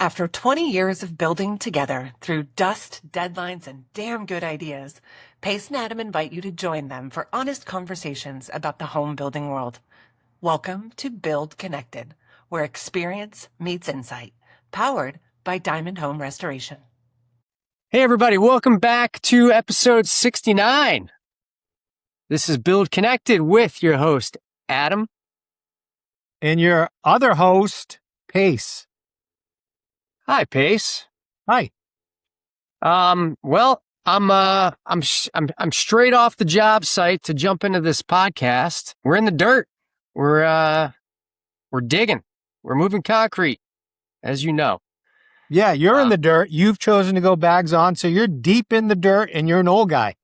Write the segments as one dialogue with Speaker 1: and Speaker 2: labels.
Speaker 1: After 20 years of building together through dust, deadlines, and damn good ideas, Pace and Adam invite you to join them for honest conversations about the home building world. Welcome to Build Connected, where experience meets insight, powered by Diamond Home Restoration.
Speaker 2: Hey everybody, welcome back to episode 69. This is Build Connected with your host, Adam.
Speaker 3: And your other host, Pace.
Speaker 2: Hi, Pace.
Speaker 3: Hi.
Speaker 2: Well, I'm straight off the job site to jump into this podcast. We're in the dirt. We're digging. We're moving concrete, as you know.
Speaker 3: Yeah, you're in the dirt. You've chosen to go bags on, so you're deep in the dirt and you're an old guy.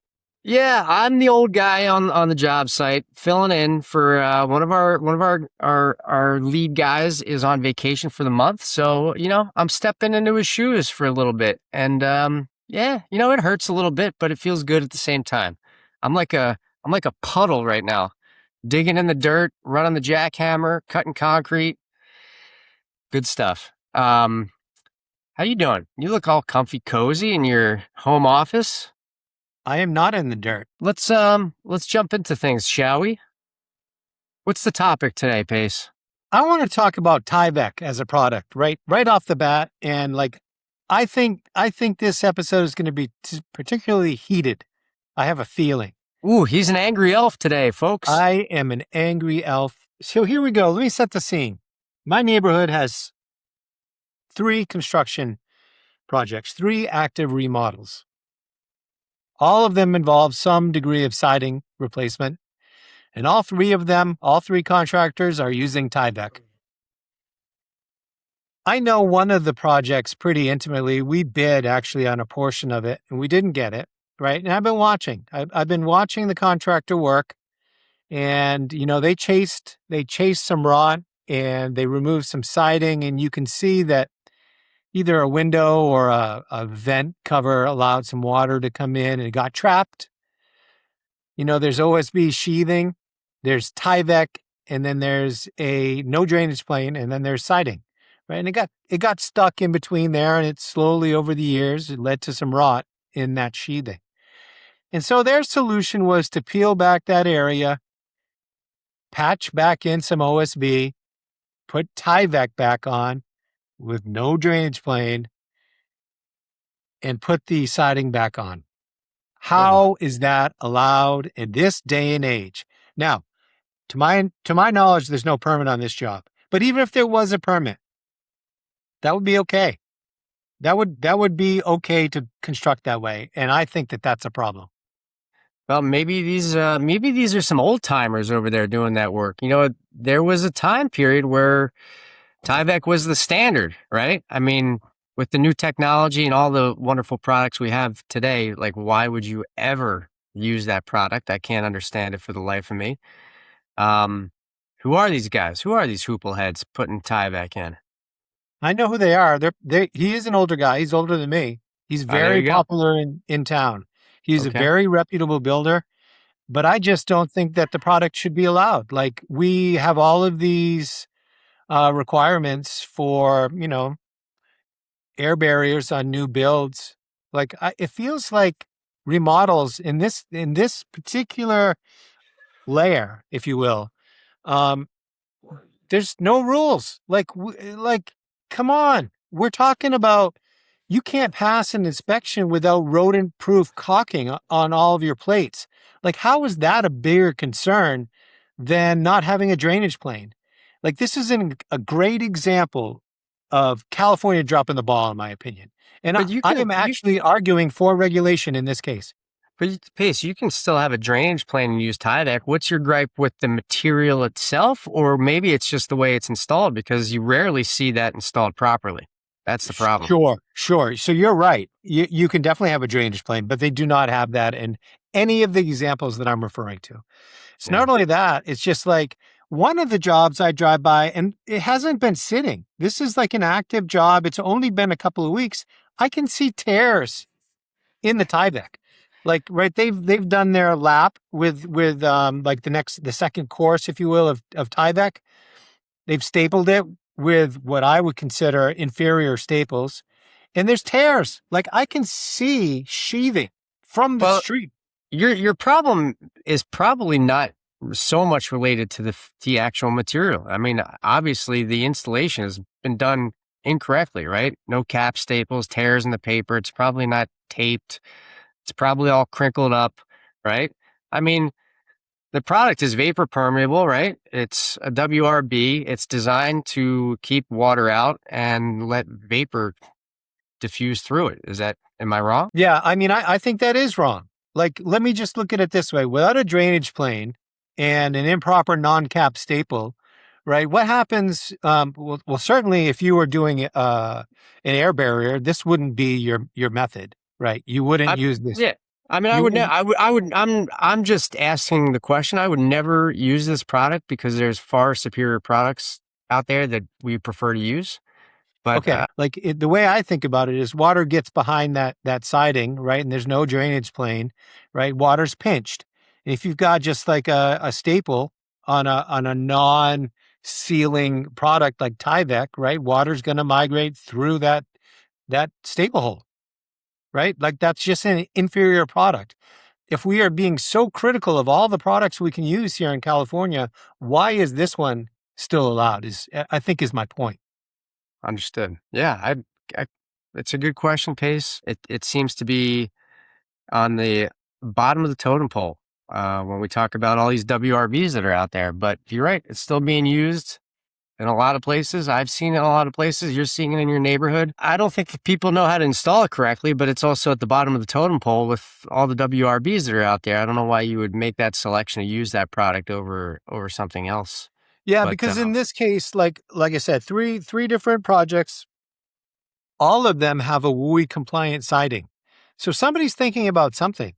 Speaker 3: Yeah,
Speaker 2: I'm the old guy on the job site, filling in for one of our lead guys is on vacation for the month. So, I'm stepping into his shoes for a little bit. And it hurts a little bit, but it feels good at the same time. I'm like a puddle right now, digging in the dirt, running the jackhammer, cutting concrete. Good stuff. How you doing? You look all comfy cozy in your home office.
Speaker 3: I am not in the dirt.
Speaker 2: Let's jump into things, shall we? What's the topic today, Pace?
Speaker 3: I want to talk about Tyvek as a product, right off the bat. And I think this episode is going to be particularly heated. I have a feeling.
Speaker 2: Ooh, he's an angry elf today, folks.
Speaker 3: I am an angry elf. So here we go. Let me set the scene. My neighborhood has 3 construction projects, 3 active remodels. All of them involve some degree of siding replacement, and all 3 contractors are using Tyvek. I know one of the projects pretty intimately. We bid actually on a portion of it, and we didn't get it, right? And I've been watching. I've been watching the contractor work, and they chased some rot and they removed some siding, and you can see that either a window or a vent cover allowed some water to come in and it got trapped. There's OSB sheathing, there's Tyvek, and then there's a no drainage plane, and then there's siding, right? And it got stuck in between there, and it slowly over the years, it led to some rot in that sheathing. And so their solution was to peel back that area, patch back in some OSB, put Tyvek back on with no drainage plane, and put the siding back on. How is that allowed in this day and age? Now, to my knowledge, there's no permit on this job. But even if there was a permit, that would be okay. That would be okay to construct that way, and I think that that's a problem.
Speaker 2: Well, maybe these are some old timers over there doing that work. There was a time period where Tyvek was the standard, right? I mean, with the new technology and all the wonderful products we have today, why would you ever use that product? I can't understand it for the life of me. Who are these guys? Who are these hoople heads putting Tyvek in?
Speaker 3: I know who they are. He is an older guy. He's older than me. He's very popular in town. He's a very reputable builder, but I just don't think that the product should be allowed. We have all of these requirements for, air barriers on new builds. It feels like remodels in this particular layer, if you will. There's no rules. Come on. We're talking about you can't pass an inspection without rodent-proof caulking on all of your plates. How is that a bigger concern than not having a drainage plane? This is a great example of California dropping the ball, in my opinion. And I am actually arguing for regulation in this case.
Speaker 2: But Pace, you can still have a drainage plane and use Tyvek. What's your gripe with the material itself? Or maybe it's just the way it's installed, because you rarely see that installed properly. That's the problem.
Speaker 3: Sure. So you're right. You can definitely have a drainage plane, but they do not have that in any of the examples that I'm referring to. It's not only that, it's just one of the jobs I drive by, and it hasn't been sitting. This is an active job. It's only been a couple of weeks. I can see tears in the Tyvek. They've done their lap with the second course, if you will, of Tyvek. They've stapled it with what I would consider inferior staples, and there's tears. Like I can see sheathing from the
Speaker 2: Well,
Speaker 3: street.
Speaker 2: your problem is probably not so much related to the actual material. I mean, obviously the installation has been done incorrectly, right? No cap staples, tears in the paper. It's probably not taped. It's probably all crinkled up, right? I mean, the product is vapor permeable, right? It's a WRB. It's designed to keep water out and let vapor diffuse through it. Am I wrong?
Speaker 3: Yeah, I mean, I think that is wrong. Like, let me just look at it this way. Without a drainage plane and an improper non-cap staple, right? What happens? Well, certainly if you were doing an air barrier, this wouldn't be your method, right? You wouldn't use this.
Speaker 2: Yeah. I mean, I
Speaker 3: You
Speaker 2: would,
Speaker 3: wouldn't.
Speaker 2: I'm just asking the question. I would never use this product because there's far superior products out there that we prefer to use. But,
Speaker 3: Okay, like the way I think about it is water gets behind that siding, right? And there's no drainage plane, right? Water's pinched. And if you've got just like a staple on a non-sealing product like Tyvek, right? Water's going to migrate through that staple hole, right? Like that's just an inferior product. If we are being so critical of all the products we can use here in California, why is this one still allowed? I think is my point.
Speaker 2: understood. Yeah. I it's a good question, Pace. It seems to be on the bottom of the totem pole when we talk about all these WRBs that are out there. But you're right, it's still being used in a lot of places. I've seen it in a lot of places. You're seeing it in your neighborhood. I don't think people know how to install it correctly, but it's also at the bottom of the totem pole with all the WRBs that are out there. I don't know why you would make that selection to use that product over something else.
Speaker 3: Yeah,
Speaker 2: But
Speaker 3: because in this case, like I said, three different projects, all of them have a WUI compliant siding. So somebody's thinking about something.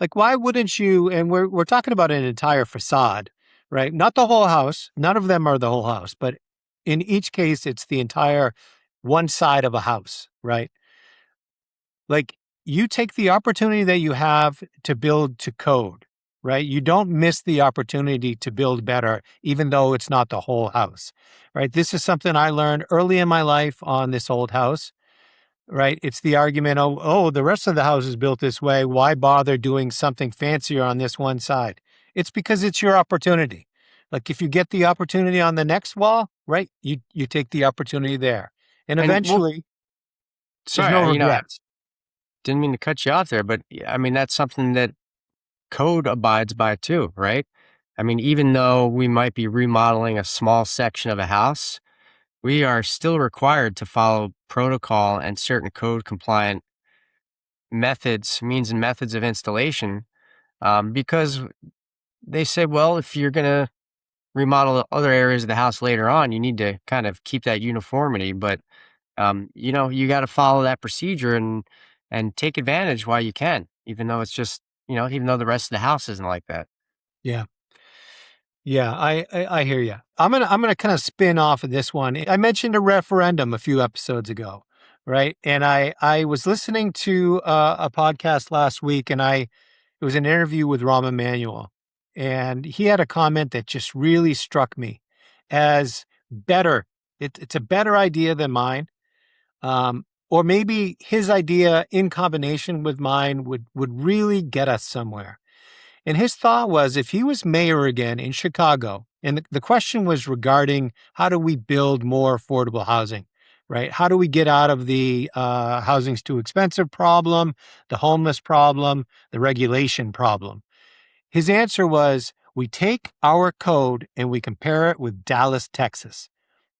Speaker 3: Like, why wouldn't you? And we're talking about an entire facade, right? Not the whole house. None of them are the whole house, but in each case, it's the entire one side of a house, right? Like you take the opportunity that you have to build to code, right? You don't miss the opportunity to build better, even though it's not the whole house, right? This is something I learned early in my life on this old house, right? It's the argument, the rest of the house is built this way. Why bother doing something fancier on this one side? It's because it's your opportunity. Like if you get the opportunity on the next wall, right? You take the opportunity there. And
Speaker 2: well,
Speaker 3: eventually there's no
Speaker 2: sorry, I
Speaker 3: regrets.
Speaker 2: didn't mean to cut you off there, but I mean that's something that code abides by too, right? I mean, even though we might be remodeling a small section of a house, we are still required to follow protocol and certain code compliant means and methods of installation, because they say, well, if you're going to remodel other areas of the house later on, you need to kind of keep that uniformity. But you got to follow that procedure and take advantage while you can, even though it's just even though the rest of the house isn't like that.
Speaker 3: Yeah. Yeah, I hear you. I'm gonna kind of spin off of this one. I mentioned a referendum a few episodes ago, right? And I was listening to a podcast last week, and it was an interview with Rahm Emanuel, and he had a comment that just really struck me as better. It's a better idea than mine, or maybe his idea in combination with mine would really get us somewhere. And his thought was if he was mayor again in Chicago, and the question was regarding how do we build more affordable housing, right? How do we get out of the housing's too expensive problem, the homeless problem, the regulation problem? His answer was we take our code and we compare it with Dallas, Texas.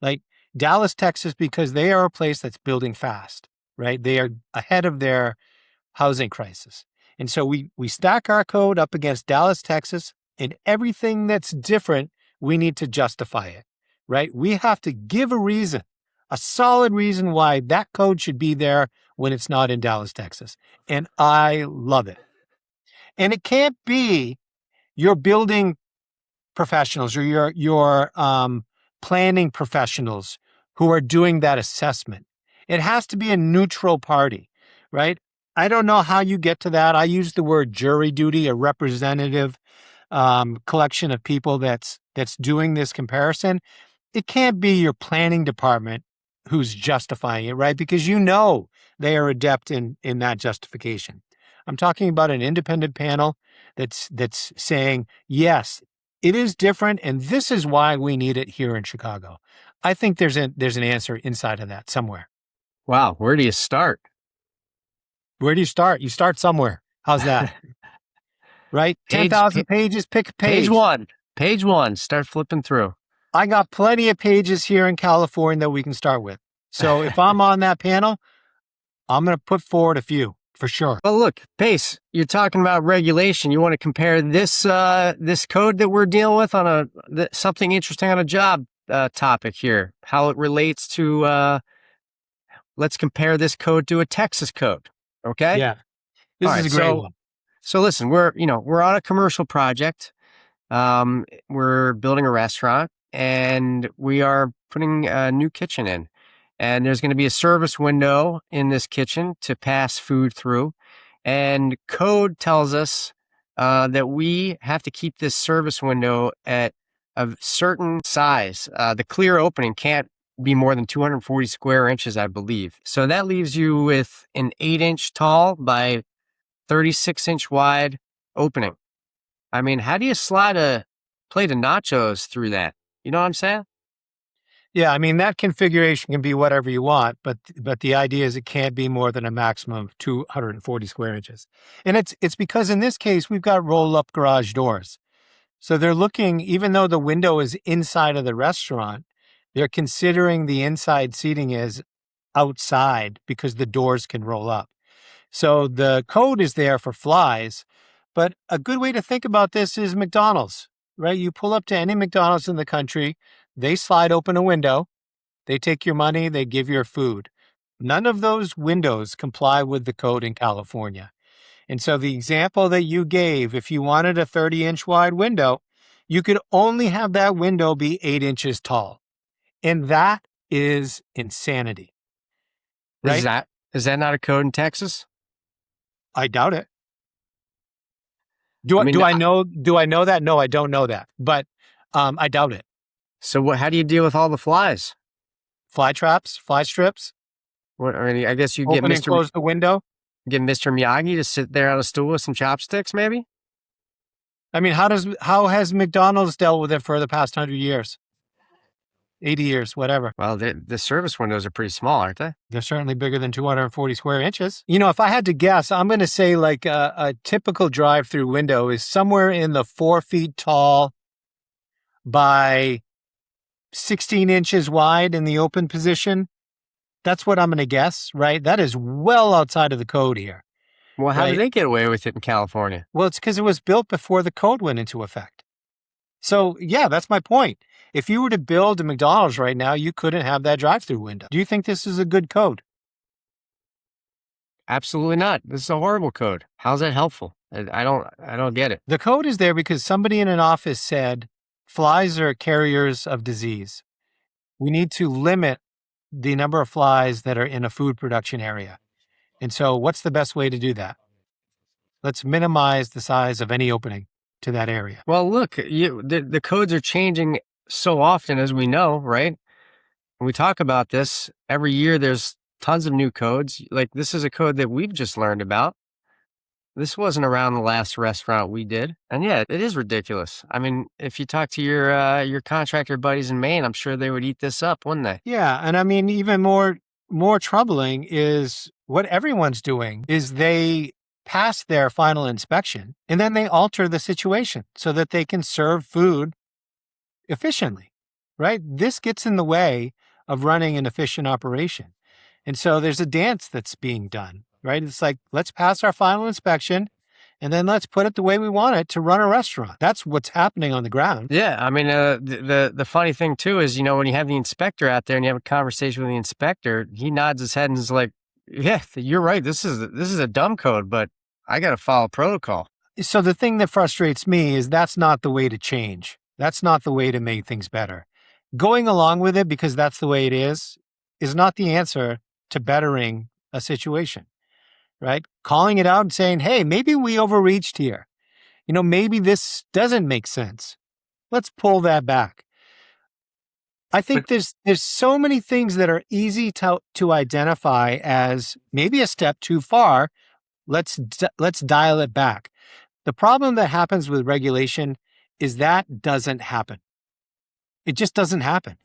Speaker 3: Like Dallas, Texas, because they are a place that's building fast, right? They are ahead of their housing crisis. And so we stack our code up against Dallas, Texas, and everything that's different, we need to justify it, right? We have to give a reason, a solid reason why that code should be there when it's not in Dallas, Texas. And I love it. And it can't be your building professionals or your planning professionals who are doing that assessment. It has to be a neutral party, right? I don't know how you get to that. I use the word jury duty, a representative collection of people that's doing this comparison. it can't be your planning department who's justifying it, right? Because you know they are adept in that justification. I'm talking about an independent panel that's saying, yes, it is different, and this is why we need it here in Chicago. I think there's an answer inside of that somewhere.
Speaker 2: Wow, where do you start?
Speaker 3: Where do you start? You start somewhere. How's that? Right?
Speaker 2: Page
Speaker 3: 10,000 pages, pick a
Speaker 2: page
Speaker 3: page.
Speaker 2: one. Page one. Start flipping through.
Speaker 3: I got plenty of pages here in California that we can start with. So if I'm on that panel, I'm going to put forward a few for sure.
Speaker 2: Well, look, Pace, you're talking about regulation. You want to compare this this code that we're dealing with on something interesting on a job topic here, how it relates to. Let's compare this code to a Texas code. Okay.
Speaker 3: Yeah, this
Speaker 2: All
Speaker 3: is
Speaker 2: right.
Speaker 3: a great one.
Speaker 2: So listen, we're on a commercial project. We're building a restaurant, and we are putting a new kitchen in. And there's going to be a service window in this kitchen to pass food through. And code tells us that we have to keep this service window at a certain size. The clear opening can't be more than 240 square inches, I believe. So that leaves you with an 8-inch tall by 36-inch wide opening. I mean, how do you slide a plate of nachos through that? You know what I'm saying?
Speaker 3: Yeah, I mean that configuration can be whatever you want, but the idea is it can't be more than a maximum of 240 square inches. And it's because in this case we've got roll-up garage doors. So they're looking, even though the window is inside of the restaurant, they're considering the inside seating is outside because the doors can roll up. So the code is there for flies, but a good way to think about this is McDonald's, right? You pull up to any McDonald's in the country, they slide open a window, they take your money, they give your food. None of those windows comply with the code in California. And so the example that you gave, if you wanted a 30-inch wide window, you could only have that window be 8 inches tall. And that is insanity. Right?
Speaker 2: Is that not a code in Texas?
Speaker 3: I doubt it.
Speaker 2: I mean,
Speaker 3: Do I know that? No, I don't know that. But I doubt it.
Speaker 2: So how do you deal with all the flies?
Speaker 3: Fly traps, fly strips,
Speaker 2: I mean, I guess you
Speaker 3: open and close the window.
Speaker 2: get Mr. Miyagi to sit there on a stool with some chopsticks, maybe?
Speaker 3: I mean, how has McDonald's dealt with it for the past 100 years? 80 years, whatever.
Speaker 2: Well, the service windows are pretty small, aren't they?
Speaker 3: They're certainly bigger than 240 square inches. You know, if I had to guess, I'm going to say like a typical drive-through window is somewhere in the 4 feet tall by 16 inches wide in the open position. That's what I'm going to guess, right? That is well outside of the code here.
Speaker 2: Well, how
Speaker 3: Right.
Speaker 2: did they get away with it in California?
Speaker 3: Well, it's because it was built before the code went into effect. So, yeah, that's my point. If you were to build a McDonald's right now, you couldn't have that drive-through window. Do you think this is a good code?
Speaker 2: Absolutely not. This is a horrible code. How's that helpful? I don't get it.
Speaker 3: The code is there because somebody in an office said flies are carriers of disease. We need to limit the number of flies that are in a food production area. And so what's the best way to do that? Let's minimize the size of any opening to that area.
Speaker 2: Well, look, the codes are changing so often, as we know, right? When we talk about this every year, there's tons of new codes. Like this is a code that we've just learned about. This wasn't around the last restaurant we did, and yeah, it is ridiculous. I mean, if you talk to your contractor buddies in Maine, I'm sure they would eat this up, wouldn't they?
Speaker 3: Yeah, and I mean even more troubling is what everyone's doing is they pass their final inspection and then they alter the situation so that they can serve food efficiently, right? This gets in the way of running an efficient operation. And so there's a dance that's being done, right? It's like, let's pass our final inspection and then let's put it the way we want it to run a restaurant. That's what's happening on the ground.
Speaker 2: Yeah, I mean, the funny thing too is, when you have the inspector out there and you have a conversation with the inspector, he nods his head and is like, "Yeah, you're right. This is a dumb code, but I got to follow protocol."
Speaker 3: So the thing that frustrates me is that's not the way to change. That's not the way to make things better. Going along with it because that's the way it is not the answer to bettering a situation, right? Calling it out and saying, hey, maybe we overreached here. Maybe this doesn't make sense. Let's pull that back. I think there's so many things that are easy to identify as maybe a step too far. Let's dial it back. The problem that happens with regulation is that doesn't happen. It just doesn't happen.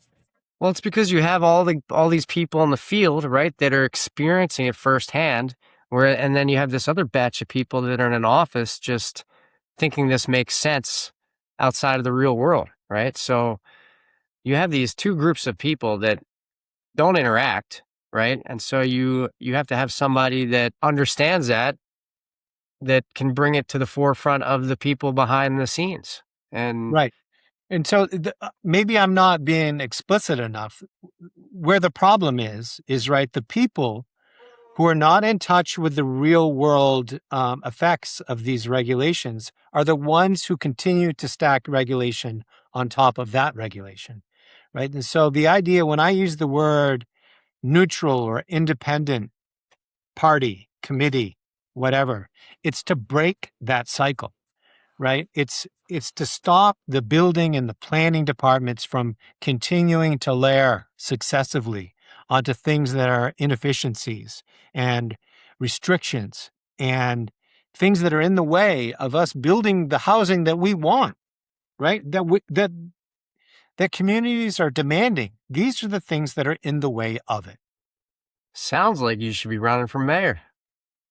Speaker 2: Well, it's because you have all these people in the field, right, that are experiencing it firsthand. And then you have this other batch of people that are in an office just thinking this makes sense outside of the real world, right? So you have these two groups of people that don't interact, right? And so you have to have somebody that understands that can bring it to the forefront of the people behind the scenes. And
Speaker 3: Right. And so maybe I'm not being explicit enough. Where the problem is right, the people who are not in touch with the real world effects of these regulations are the ones who continue to stack regulation on top of that regulation, right? And so the idea, when I use the word neutral or independent party, committee, whatever, it's to break that cycle, right? It's to stop the building and the planning departments from continuing to layer successively onto things that are inefficiencies and restrictions and things that are in the way of us building the housing that we want, right? That communities are demanding. These are the things that are in the way of it.
Speaker 2: sounds like you should be running for mayor.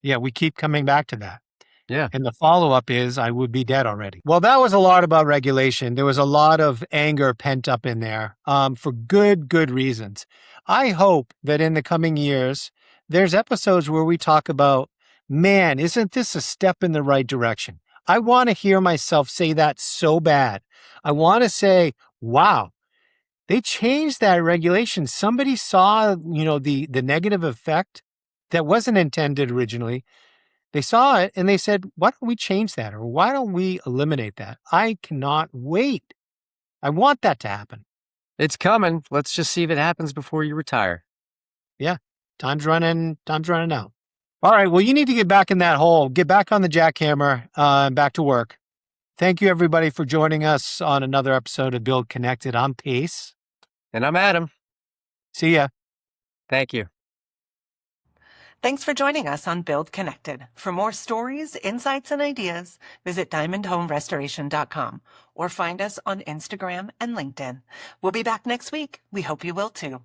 Speaker 3: Yeah, we keep coming back to that.
Speaker 2: Yeah.
Speaker 3: And the follow-up is I would be dead already. Well, that was a lot about regulation. There was a lot of anger pent up in there for good reasons. I hope that in the coming years, there's episodes where we talk about, man, isn't this a step in the right direction? I want to hear myself say that so bad. I want to say, wow, they changed that regulation. Somebody saw, the negative effect that wasn't intended originally. They saw it and they said, why don't we change that? Or why don't we eliminate that? I cannot wait. I want that to happen.
Speaker 2: It's coming. Let's just see if it happens before you retire.
Speaker 3: Yeah. Time's running out. All right. Well, you need to get back in that hole, get back on the jackhammer, and back to work. Thank you, everybody, for joining us on another episode of Build Connected. I'm Pace.
Speaker 2: And I'm Adam.
Speaker 3: See ya.
Speaker 2: Thank you.
Speaker 1: Thanks for joining us on Build Connected. For more stories, insights, and ideas, visit diamondhomerestoration.com or find us on Instagram and LinkedIn. We'll be back next week. We hope you will too.